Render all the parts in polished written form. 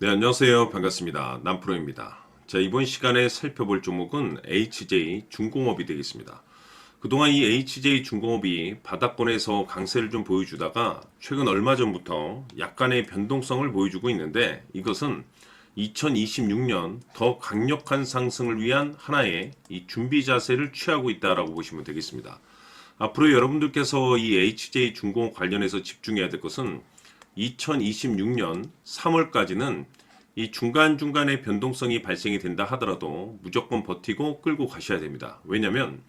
네, 안녕하세요. 반갑습니다. 남프로입니다. 자, 이번 시간에 살펴볼 종목은 HJ 중공업이 되겠습니다. 그동안 이 HJ 중공업이 바닥권에서 강세를 좀 보여주다가 최근 얼마 전부터 약간의 변동성을 보여주고 있는데, 이것은 2026년 더 강력한 상승을 위한 하나의 이 준비 자세를 취하고 있다라고 보시면 되겠습니다. 앞으로 여러분들께서 이 HJ 중공업 관련해서 집중해야 될 것은 2026년 3월까지는 이 중간중간에 변동성이 발생이 된다 하더라도 무조건 버티고 끌고 가셔야 됩니다. 왜냐하면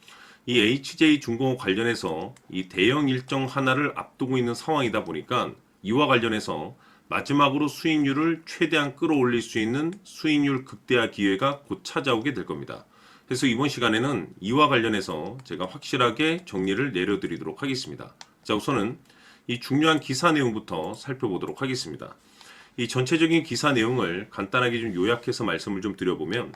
이 HJ 중공업 관련해서 이 대형 일정 하나를 앞두고 있는 상황이다 보니까 이와 관련해서 마지막으로 수익률을 최대한 끌어올릴 수 있는 수익률 극대화 기회가 곧 찾아오게 될 겁니다. 그래서 이번 시간에는 이와 관련해서 제가 확실하게 정리를 내려드리도록 하겠습니다. 자, 우선은 이 중요한 기사 내용부터 살펴보도록 하겠습니다. 이 전체적인 기사 내용을 간단하게 좀 요약해서 말씀을 좀 드려보면,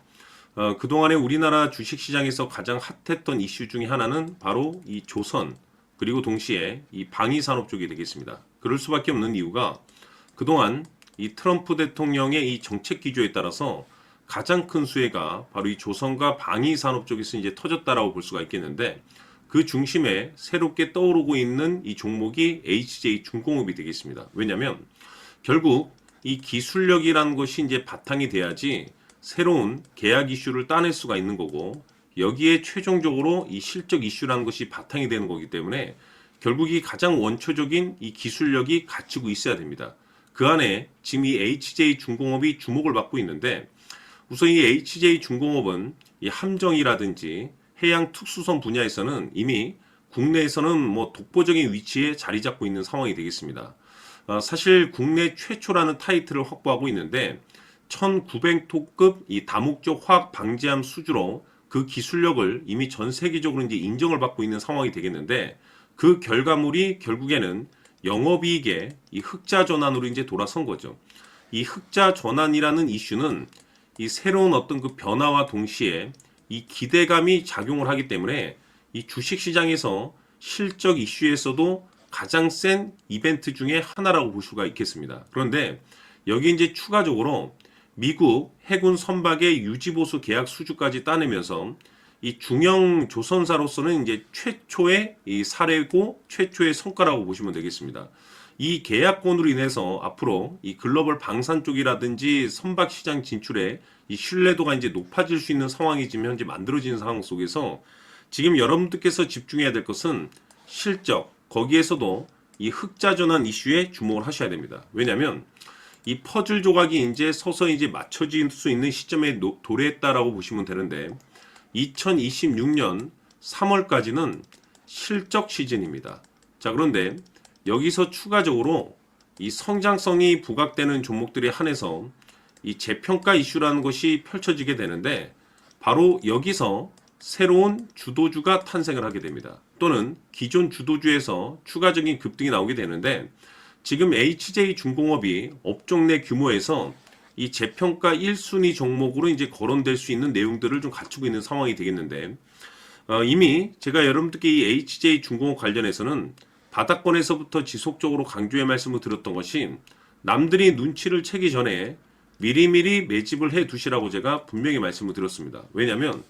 그동안에 우리나라 주식시장에서 가장 핫했던 이슈 중에 하나는 바로 이 조선, 그리고 동시에 이 방위산업 쪽이 되겠습니다. 그럴 수밖에 없는 이유가 그동안 이 트럼프 대통령의 이 정책 기조에 따라서 가장 큰 수혜가 바로 이 조선과 방위산업 쪽에서 이제 터졌다라고 볼 수가 있겠는데, 그 중심에 새롭게 떠오르고 있는 이 종목이 HJ 중공업이 되겠습니다. 왜냐하면 결국 이 기술력이라는 것이 이제 바탕이 돼야지 새로운 계약 이슈를 따낼 수가 있는 거고, 여기에 최종적으로 이 실적 이슈라는 것이 바탕이 되는 거기 때문에 결국 이 가장 원초적인 이 기술력이 갖추고 있어야 됩니다. 그 안에 지금 이 HJ 중공업이 주목을 받고 있는데, 우선 이 HJ 중공업은 이 함정이라든지 해양 특수선 분야에서는 이미 국내에서는 뭐 독보적인 위치에 자리 잡고 있는 상황이 되겠습니다. 사실 국내 최초라는 타이틀을 확보하고 있는데 1900톤급 이 다목적 화학 방지함 수주로 그 기술력을 이미 전 세계적으로 이제 인정을 받고 있는 상황이 되겠는데, 그 결과물이 결국에는 영업이익의 이 흑자 전환으로 이제 돌아선 거죠. 이 흑자 전환이라는 이슈는 이 새로운 어떤 그 변화와 동시에 이 기대감이 작용을 하기 때문에 이 주식시장에서 실적 이슈에서도 가장 센 이벤트 중에 하나라고 볼 수가 있겠습니다. 그런데 여기 이제 추가적으로 미국 해군 선박의 유지보수 계약 수주까지 따내면서 이 중형 조선사로서는 이제 최초의 이 사례고 최초의 성과라고 보시면 되겠습니다. 이 계약권으로 인해서 앞으로 이 글로벌 방산 쪽이라든지 선박 시장 진출에 이 신뢰도가 이제 높아질 수 있는 상황이 지금 현재 만들어지는 상황 속에서 지금 여러분들께서 집중해야 될 것은 실적, 거기에서도 이 흑자 전환 이슈에 주목을 하셔야 됩니다. 왜냐하면 이 퍼즐 조각이 이제 서서히 이제 맞춰질 수 있는 시점에 도래했다라고 보시면 되는데, 2026년 3월까지는 실적 시즌입니다. 자, 그런데 여기서 추가적으로 이 성장성이 부각되는 종목들에 한해서 이 재평가 이슈라는 것이 펼쳐지게 되는데, 바로 여기서 새로운 주도주가 탄생을 하게 됩니다. 또는 기존 주도주에서 추가적인 급등이 나오게 되는데, 지금 HJ 중공업이 업종 내 규모에서 이 재평가 1순위 종목으로 이제 거론될 수 있는 내용들을 좀 갖추고 있는 상황이 되겠는데, 이미 제가 여러분들께 이 HJ 중공업 관련해서는 바닥권에서부터 지속적으로 강조의 말씀을 드렸던 것이, 남들이 눈치를 채기 전에 미리미리 매집을 해 두시라고 제가 분명히 말씀을 드렸습니다. 왜냐하면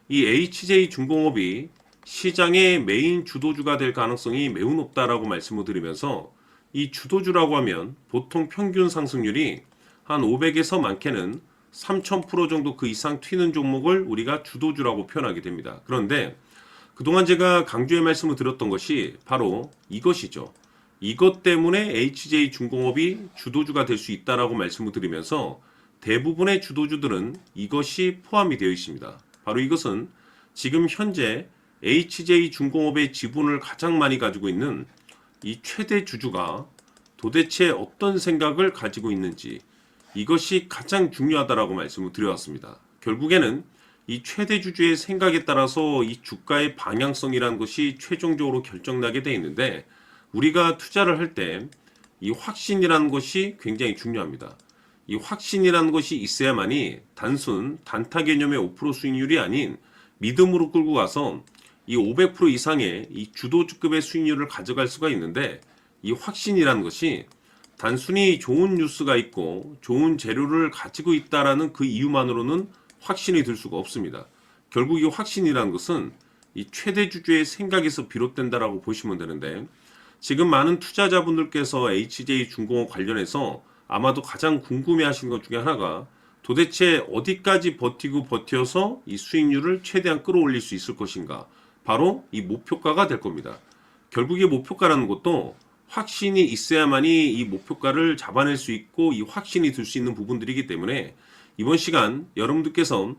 이 HJ 중공업이 시장의 메인 주도주가 될 가능성이 매우 높다라고 말씀을 드리면서, 이 주도주라고 하면 보통 평균 상승률이 한 500에서 많게는 3000% 정도 그 이상 튀는 종목을 우리가 주도주라고 표현하게 됩니다. 그런데 그동안 제가 강조의 말씀을 드렸던 것이 바로 이것이죠. 이것 때문에 HJ 중공업이 주도주가 될 수 있다라고 말씀을 드리면서 대부분의 주도주들은 이것이 포함이 되어 있습니다. 바로 이것은 지금 현재 HJ 중공업의 지분을 가장 많이 가지고 있는 이 최대 주주가 도대체 어떤 생각을 가지고 있는지, 이것이 가장 중요하다라고 말씀을 드려왔습니다. 결국에는 이 최대 주주의 생각에 따라서 이 주가의 방향성이라는 것이 최종적으로 결정나게 되어 있는데, 우리가 투자를 할 때 이 확신이라는 것이 굉장히 중요합니다. 이 확신이라는 것이 있어야만이 단순 단타 개념의 5% 수익률이 아닌 믿음으로 끌고 가서 이 500% 이상의 이 주도주급의 수익률을 가져갈 수가 있는데, 이 확신이라는 것이 단순히 좋은 뉴스가 있고 좋은 재료를 가지고 있다라는 그 이유만으로는 확신이 들 수가 없습니다. 결국 이 확신이라는 것은 이 최대 주주의 생각에서 비롯된다라고 보시면 되는데, 지금 많은 투자자분들께서 HJ중공업 관련해서 아마도 가장 궁금해하시는 것 중에 하나가 도대체 어디까지 버티고 버텨서 이 수익률을 최대한 끌어올릴 수 있을 것인가, 바로 이 목표가가 될 겁니다. 결국 이 목표가라는 것도 확신이 있어야만이 이 목표가를 잡아낼 수 있고 이 확신이 들 수 있는 부분들이기 때문에 이번 시간 여러분들께서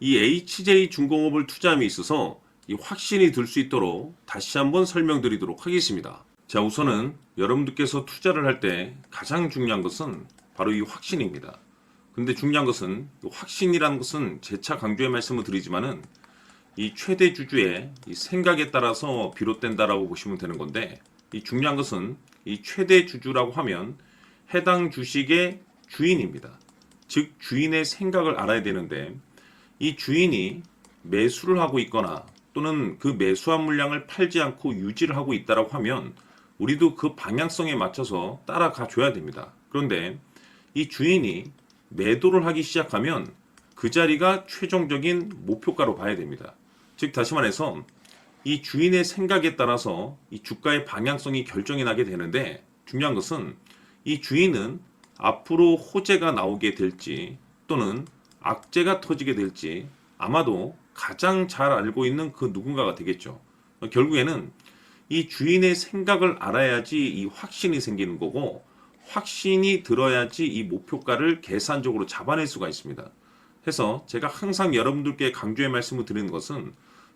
이 HJ중공업을 투자함에 있어서 이 확신이 들 수 있도록 다시 한번 설명드리도록 하겠습니다. 자, 우선은 여러분들께서 투자를 할 때 가장 중요한 것은 바로 이 확신입니다. 근데 중요한 것은 확신이라는 것은 재차 강조의 말씀을 드리지만은 이 최대 주주의 이 생각에 따라서 비롯된다라고 보시면 되는 건데, 이 중요한 것은 이 최대 주주라고 하면 해당 주식의 주인입니다. 즉 주인의 생각을 알아야 되는데, 이 주인이 매수를 하고 있거나 또는 그 매수한 물량을 팔지 않고 유지를 하고 있다라고 하면 우리도 그 방향성에 맞춰서 따라가 줘야 됩니다. 그런데 이 주인이 매도를 하기 시작하면 그 자리가 최종적인 목표가로 봐야 됩니다. 즉 다시 말해서 이 주인의 생각에 따라서 이 주가의 방향성이 결정이 나게 되는데, 중요한 것은 이 주인은 앞으로 호재가 나오게 될지 또는 악재가 터지게 될지 아마도 가장 잘 알고 있는 그 누군가가 되겠죠. 결국에는 이 주인의 생각을 알아야지 이 확신이 생기는 거고, 확신이 들어야지 이 목표가를 계산적으로 잡아낼 수가 있습니다. 해서 제가 항상 여러분들께 강조의 말씀을 드리는 것은,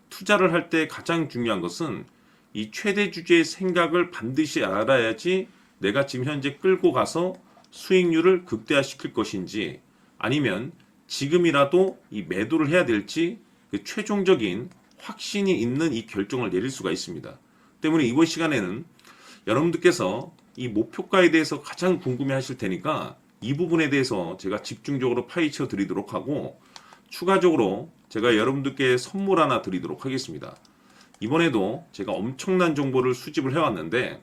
투자를 할 때 가장 중요한 것은 이 최대 주주의 생각을 반드시 알아야지 내가 지금 현재 끌고 가서 수익률을 극대화시킬 것인지, 아니면 지금이라도 이 매도를 해야 될지 그 최종적인 확신이 있는 이 결정을 내릴 수가 있습니다. 때문에 이번 시간에는 여러분들께서 이 목표가에 대해서 가장 궁금해 하실 테니까 이 부분에 대해서 제가 집중적으로 파헤쳐 드리도록 하고, 추가적으로 제가 여러분들께 선물 하나 드리도록 하겠습니다. 이번에도 제가 엄청난 정보를 수집을 해왔는데,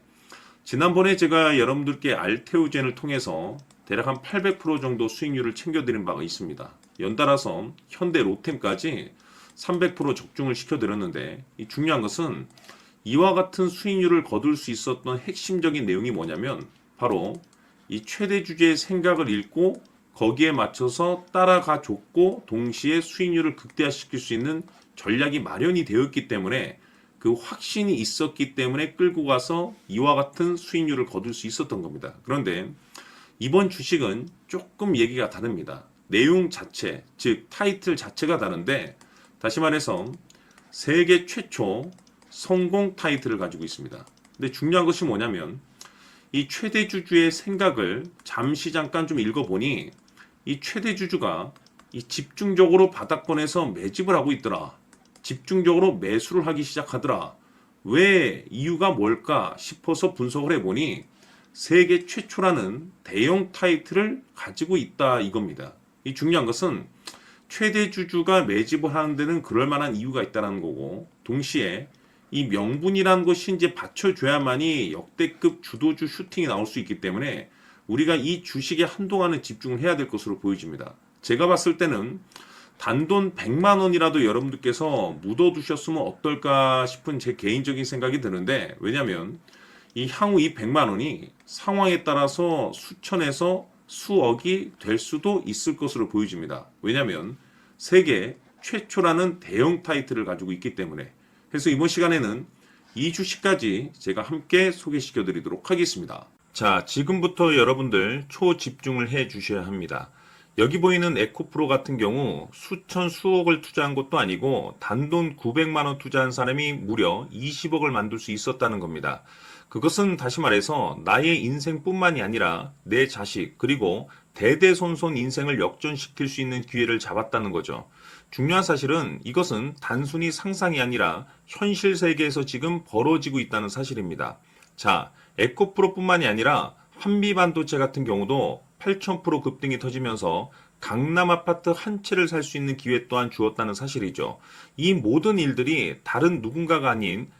지난번에 제가 여러분들께 알테오젠을 통해서 대략 한 800% 정도 수익률을 챙겨드린 바가 있습니다. 연달아서 현대 로템까지 300% 적중을 시켜드렸는데, 이 중요한 것은 이와 같은 수익률을 거둘 수 있었던 핵심적인 내용이 뭐냐면 바로 이 최대 주주의 생각을 읽고 거기에 맞춰서 따라가 줬고 동시에 수익률을 극대화시킬 수 있는 전략이 마련이 되어 있기 때문에, 그 확신이 있었기 때문에 끌고 가서 이와 같은 수익률을 거둘 수 있었던 겁니다. 그런데 이번 주식은 조금 얘기가 다릅니다. 내용 자체, 즉 타이틀 자체가 다른데, 다시 말해서 세계 최초 성공 타이틀을 가지고 있습니다. 근데 중요한 것이 뭐냐면 이 최대 주주의 생각을 잠깐 좀 읽어보니, 이 최대 주주가 이 집중적으로 바닥권에서 매집을 하고 있더라. 집중적으로 매수를 하기 시작하더라. 왜, 이유가 뭘까 싶어서 분석을 해보니 세계 최초라는 대형 타이틀을 가지고 있다 이겁니다. 이 중요한 것은 최대 주주가 매집을 하는 데는 그럴 만한 이유가 있다는 거고, 동시에 이 명분이라는 것이 이제 받쳐줘야만이 역대급 주도주 슈팅이 나올 수 있기 때문에 우리가 이 주식에 한동안은 집중을 해야 될 것으로 보여집니다. 제가 봤을 때는 단돈 100만 원이라도 여러분들께서 묻어두셨으면 어떨까 싶은 제 개인적인 생각이 드는데, 왜냐하면 이 향후 이 100만 원이 상황에 따라서 수천에서 수억이 될 수도 있을 것으로 보여집니다. 왜냐하면 세계 최초라는 대형 타이틀을 가지고 있기 때문에. 그래서 이번 시간에는 이 주식까지 제가 함께 소개시켜 드리도록 하겠습니다. 자, 지금부터 여러분들 초집중을 해 주셔야 합니다. 여기 보이는 에코프로 같은 경우 수천 수억을 투자한 것도 아니고 단돈 900만 원 투자한 사람이 무려 20억을 만들 수 있었다는 겁니다. 그것은 다시 말해서 나의 인생뿐만이 아니라 내 자식 그리고 대대손손 인생을 역전시킬 수 있는 기회를 잡았다는 거죠. 중요한 사실은 이것은 단순히 상상이 아니라 현실 세계에서 지금 벌어지고 있다는 사실입니다. 자, 에코프로뿐만이 아니라 한미반도체 같은 경우도 8,000% 급등이 터지면서 강남 아파트 한 채를 살 수 있는 기회 또한 주었다는 사실이죠. 이 모든 일들이 다른 누군가가 아닌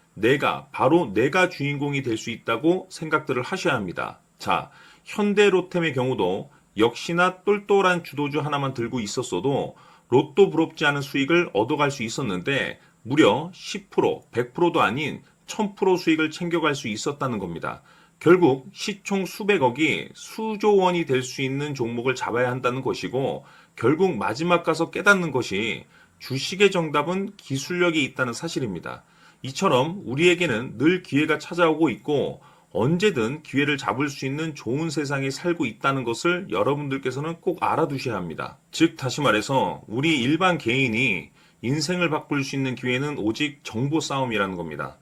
바로 내가 주인공이 될 수 있다고 생각들을 하셔야 합니다. 자, 현대로템의 경우도 역시나 똘똘한 주도주 하나만 들고 있었어도 로또 부럽지 않은 수익을 얻어갈 수 있었는데 무려 10%, 100%도 아닌 1000% 수익을 챙겨갈 수 있었다는 겁니다. 결국 시총 수백억이 수조 원이 될 수 있는 종목을 잡아야 한다는 것이고 결국 마지막 가서 깨닫는 것이 주식의 정답은 기술력이 있다는 사실입니다. 이처럼 우리에게는 늘 기회가 찾아오고 있고 언제든 기회를 잡을 수 있는 좋은 세상에 살고 있다는 것을 여러분들께서는 꼭 알아두셔야 합니다. 즉 다시 말해서 우리 일반 개인이 인생을 바꿀 수 있는 기회는 오직 정보 싸움이라는 겁니다.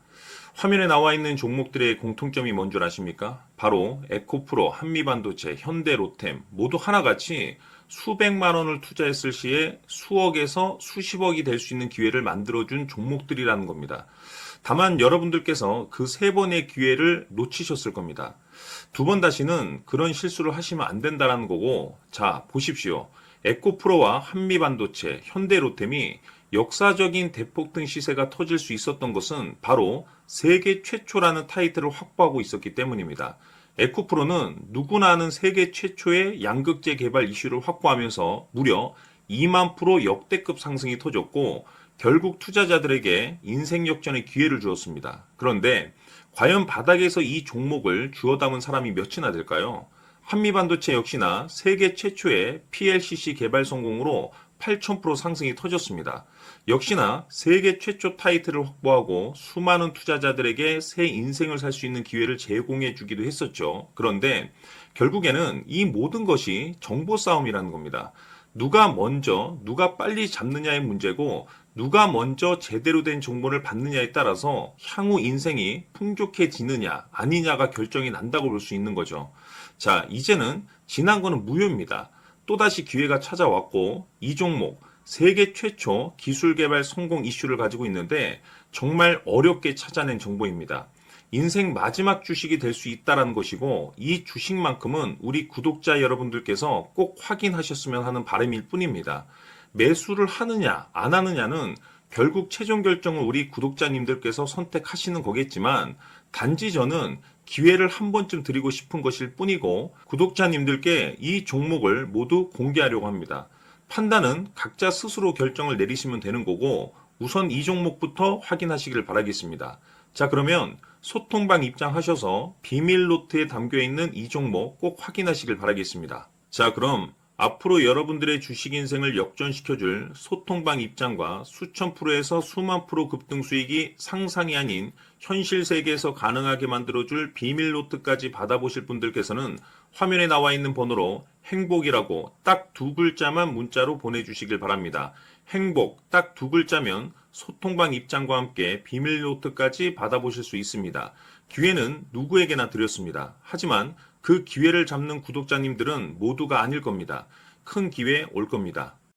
화면에 나와 있는 종목들의 공통점이 뭔 줄 아십니까? 바로 에코프로, 한미반도체, 현대로템 모두 하나같이 수백만 원을 투자했을 시에 수억에서 수십억이 될 수 있는 기회를 만들어준 종목들이라는 겁니다. 다만 여러분들께서 그 세 번의 기회를 놓치셨을 겁니다. 두 번 다시는 그런 실수를 하시면 안 된다는 거고, 자, 보십시오. 에코프로와 한미반도체, 현대로템이 역사적인 대폭등 시세가 터질 수 있었던 것은 바로 세계 최초라는 타이틀을 확보하고 있었기 때문입니다. 에코프로는 누구나 아는 세계 최초의 양극재 개발 이슈를 확보하면서 무려 2만 프로 역대급 상승이 터졌고 결국 투자자들에게 인생 역전의 기회를 주었습니다. 그런데 과연 바닥에서 이 종목을 주워 담은 사람이 몇이나 될까요? 한미반도체 역시나 세계 최초의 PLCC 개발 성공으로 8000% 상승이 터졌습니다. 역시나 세계 최초 타이틀을 확보하고 수많은 투자자들에게 새 인생을 살 수 있는 기회를 제공해 주기도 했었죠. 그런데 결국에는 이 모든 것이 정보 싸움이라는 겁니다. 누가 먼저, 누가 빨리 잡느냐의 문제고 누가 먼저 제대로 된 정보를 받느냐에 따라서 향후 인생이 풍족해지느냐 아니냐가 결정이 난다고 볼 수 있는 거죠. 자, 이제는 지난 거는 무효입니다. 또다시 기회가 찾아왔고 이 종목 세계 최초 기술 개발 성공 이슈를 가지고 있는데 정말 어렵게 찾아낸 정보입니다. 인생 마지막 주식이 될 수 있다는 것이고 이 주식만큼은 우리 구독자 여러분들께서 꼭 확인하셨으면 하는 바람일 뿐입니다. 매수를 하느냐 안 하느냐는 결국 최종 결정을 우리 구독자님들께서 선택하시는 거겠지만 단지 저는 기회를 한 번쯤 드리고 싶은 것일 뿐이고 구독자님들께 이 종목을 모두 공개하려고 합니다. 판단은 각자 스스로 결정을 내리시면 되는 거고 우선 이 종목부터 확인하시길 바라겠습니다. 자, 그러면 소통방 입장하셔서 비밀 노트에 담겨 있는 이 종목 꼭 확인하시길 바라겠습니다. 자, 그럼 앞으로 여러분들의 주식 인생을 역전시켜줄 소통방 입장과 수천 프로에서 수만 프로 급등 수익이 상상이 아닌 현실 세계에서 가능하게 만들어줄 비밀 노트까지 받아보실 분들께서는 화면에 나와 있는 번호로 행복이라고 딱 두 글자만 문자로 보내주시길 바랍니다. 행복 딱 두 글자면 소통방 입장과 함께 비밀 노트까지 받아보실 수 있습니다. 기회는 누구에게나 드렸습니다. 하지만 그 기회를 잡는 구독자님들은 모두가 아닐 겁니다. 큰 기회 올 겁니다.